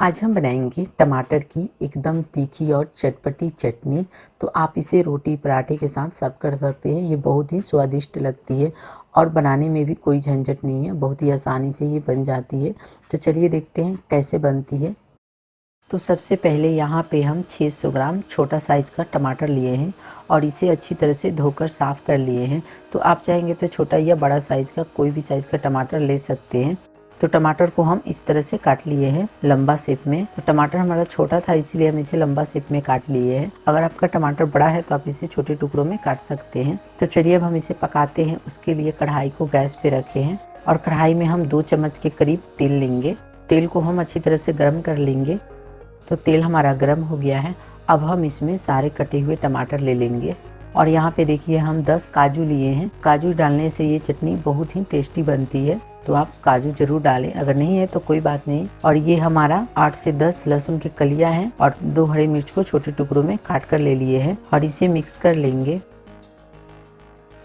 आज हम बनाएंगे टमाटर की एकदम तीखी और चटपटी चटनी। तो आप इसे रोटी पराठे के साथ सर्व कर सकते हैं। ये बहुत ही स्वादिष्ट लगती है और बनाने में भी कोई झंझट नहीं है, बहुत ही आसानी से ये बन जाती है। तो चलिए देखते हैं कैसे बनती है। तो सबसे पहले यहाँ पे हम 600 ग्राम छोटा साइज़ का टमाटर लिए हैं और इसे अच्छी तरह से धोकर साफ़ कर लिए हैं। तो आप चाहेंगे तो छोटा या बड़ा साइज़ का कोई भी साइज़ का टमाटर ले सकते हैं। तो टमाटर को हम इस तरह से काट लिए हैं लंबा शेप में। तो टमाटर हमारा छोटा था इसीलिए हम इसे लंबा शेप में काट लिए हैं। अगर आपका टमाटर बड़ा है तो आप इसे छोटे टुकड़ों में काट सकते हैं। तो चलिए अब हम इसे पकाते हैं। उसके लिए कढ़ाई को गैस पे रखे हैं और कढ़ाई में हम 2 चम्मच के करीब तेल लेंगे। तेल को हम अच्छी तरह से गर्म कर लेंगे। तो तेल हमारा गर्म हो गया है। अब हम इसमें सारे कटे हुए टमाटर ले लेंगे और यहाँ पे देखिए हम 10 काजू लिए हैं। काजू डालने से ये चटनी बहुत ही टेस्टी बनती है, तो आप काजू जरूर डालें, अगर नहीं है तो कोई बात नहीं। और ये हमारा 8 से 10 लहसुन की कलियां हैं और 2 हरी मिर्च को छोटे टुकड़ों में काट कर ले लिए हैं और इसे मिक्स कर लेंगे।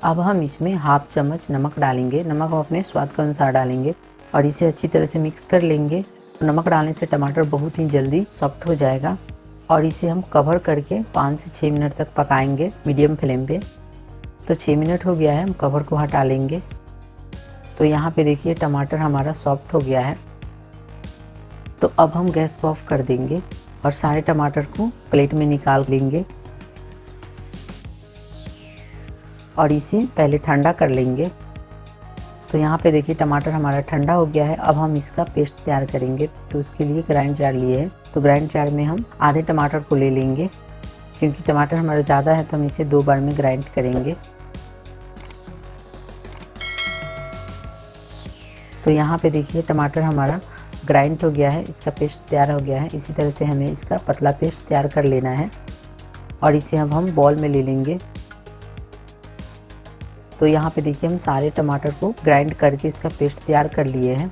अब हम इसमें हाफ चम्मच नमक डालेंगे। नमक हम अपने स्वाद के अनुसार डालेंगे और इसे अच्छी तरह से मिक्स कर लेंगे। नमक डालने से टमाटर बहुत ही जल्दी सॉफ्ट हो जाएगा और इसे हम कवर करके 5 से 6 मिनट तक पकाएंगे मीडियम फ्लेम पे। तो 6 मिनट हो गया है, हम कवर को हटा लेंगे। तो यहाँ पे देखिए टमाटर हमारा सॉफ्ट हो गया है। तो अब हम गैस को ऑफ कर देंगे और सारे टमाटर को प्लेट में निकाल लेंगे और इसे पहले ठंडा कर लेंगे। तो यहाँ पे देखिए टमाटर हमारा ठंडा हो गया है। अब हम इसका पेस्ट तैयार करेंगे। तो उसके लिए ग्राइंड जार लिए हैं। तो ग्राइंड जार में हम आधे टमाटर को ले लेंगे, क्योंकि टमाटर हमारा ज़्यादा है तो हम इसे 2 बार में ग्राइंड करेंगे। तो यहाँ पे देखिए टमाटर हमारा ग्राइंड हो गया है, इसका पेस्ट तैयार हो गया है। इसी तरह से हमें इसका पतला पेस्ट तैयार कर लेना है और इसे अब हम बॉल में ले लेंगे। तो यहाँ पे देखिए हम सारे टमाटर को ग्राइंड करके इसका पेस्ट तैयार कर लिए हैं।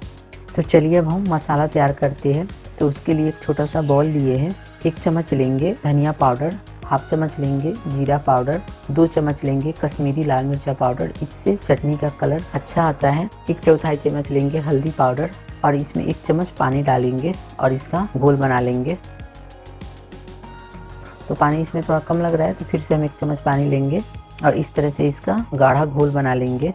तो चलिए अब हम मसाला तैयार करते हैं। तो उसके लिए एक छोटा सा बॉल लिए हैं। 1 चम्मच लेंगे धनिया पाउडर, हाफ चम्मच लेंगे जीरा पाउडर, 2 चम्मच लेंगे कश्मीरी लाल मिर्चा पाउडर, इससे चटनी का कलर अच्छा आता है। 1/4 चम्मच लेंगे हल्दी पाउडर और इसमें 1 चम्मच पानी डालेंगे और इसका घोल बना लेंगे। तो पानी इसमें थोड़ा कम लग रहा है तो फिर से हम 1 चम्मच पानी लेंगे और इस तरह से इसका गाढ़ा घोल बना लेंगे।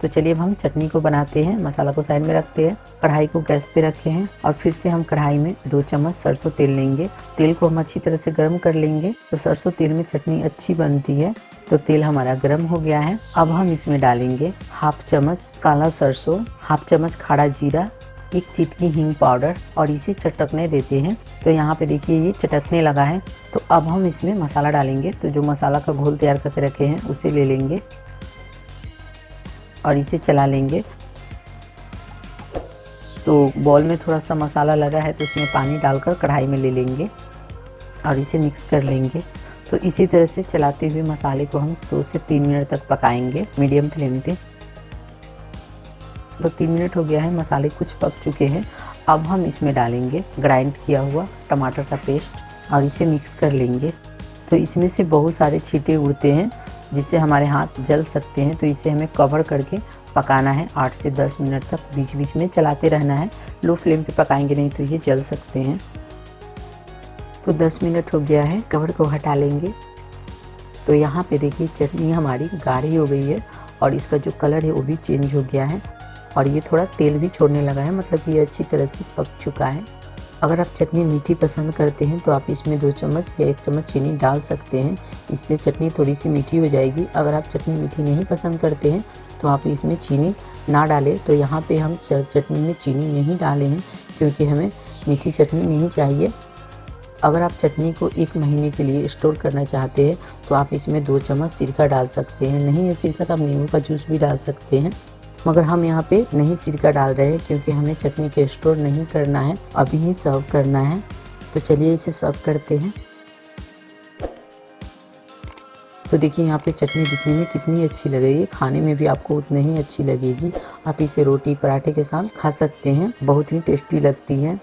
तो चलिए अब हम चटनी को बनाते हैं। मसाला को साइड में रखते हैं, कढ़ाई को गैस पे रखे हैं और फिर से हम कढ़ाई में 2 चम्मच सरसों तेल लेंगे। तेल को हम अच्छी तरह से गर्म कर लेंगे। तो सरसों तेल में चटनी अच्छी बनती है। तो तेल हमारा गर्म हो गया है। अब हम इसमें डालेंगे हाफ चम्मच काला सरसों, हाफ चम्मच खड़ा जीरा, 1 चिटकी हींग पाउडर और इसे चटकने देते हैं। तो यहाँ पे देखिए ये चटकने लगा है। तो अब हम इसमें मसाला डालेंगे। तो जो मसाला का घोल तैयार करके रखे हैं उसे ले लेंगे और इसे चला लेंगे। तो बॉल में थोड़ा सा मसाला लगा है तो इसमें पानी डालकर कढ़ाई में ले लेंगे और इसे मिक्स कर लेंगे। तो इसी तरह से चलाते हुए मसाले को हम 2 से 3 मिनट तक पकाएंगे मीडियम फ्लेम पे। तो 3 मिनट हो गया है, मसाले कुछ पक चुके हैं। अब हम इसमें डालेंगे ग्राइंड किया हुआ टमाटर का पेस्ट और इसे मिक्स कर लेंगे। तो इसमें से बहुत सारे छींटे उड़ते हैं जिससे हमारे हाथ जल सकते हैं। तो इसे हमें कवर करके पकाना है 8 से 10 मिनट तक। बीच बीच में चलाते रहना है, लो फ्लेम पे पकाएंगे नहीं तो ये जल सकते हैं। तो 10 मिनट हो गया है, कवर को हटा लेंगे। तो यहाँ पे देखिए चटनी हमारी गाढ़ी हो गई है और इसका जो कलर है वो भी चेंज हो गया है और ये थोड़ा तेल भी छोड़ने लगा है, मतलब कि ये अच्छी तरह से पक चुका है। अगर आप चटनी मीठी पसंद करते हैं तो आप इसमें 2 चम्मच या 1 चम्मच चीनी डाल सकते हैं, इससे चटनी थोड़ी सी मीठी हो जाएगी। अगर आप चटनी मीठी नहीं पसंद करते हैं तो आप इसमें चीनी ना डालें। तो यहाँ पे हम चटनी में चीनी नहीं डाले हैं क्योंकि हमें मीठी चटनी नहीं चाहिए। अगर आप चटनी को 1 महीने के लिए स्टोर करना चाहते हैं तो आप इसमें 2 चम्मच सिरका डाल सकते हैं। नहीं है सिरका तो आप नींबू का जूस भी डाल सकते हैं, मगर हम यहाँ पे नहीं सिरका डाल रहे हैं क्योंकि हमें चटनी के स्टोर नहीं करना है, अभी ही सर्व करना है। तो चलिए इसे सर्व करते हैं। तो देखिए यहाँ पे चटनी दिखने में कितनी अच्छी लग रही है, खाने में भी आपको उतनी ही अच्छी लगेगी। आप इसे रोटी पराठे के साथ खा सकते हैं, बहुत ही टेस्टी लगती है।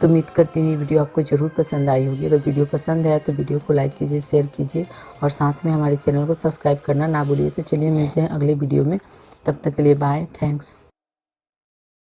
तो उम्मीद करती हूँ ये वीडियो आपको ज़रूर पसंद आई होगी। अगर वीडियो पसंद है तो वीडियो को लाइक कीजिए, शेयर कीजिए और साथ में हमारे चैनल को सब्सक्राइब करना ना भूलिए। तो चलिए मिलते हैं अगले वीडियो में, तब तक के लिए बाय, थैंक्स।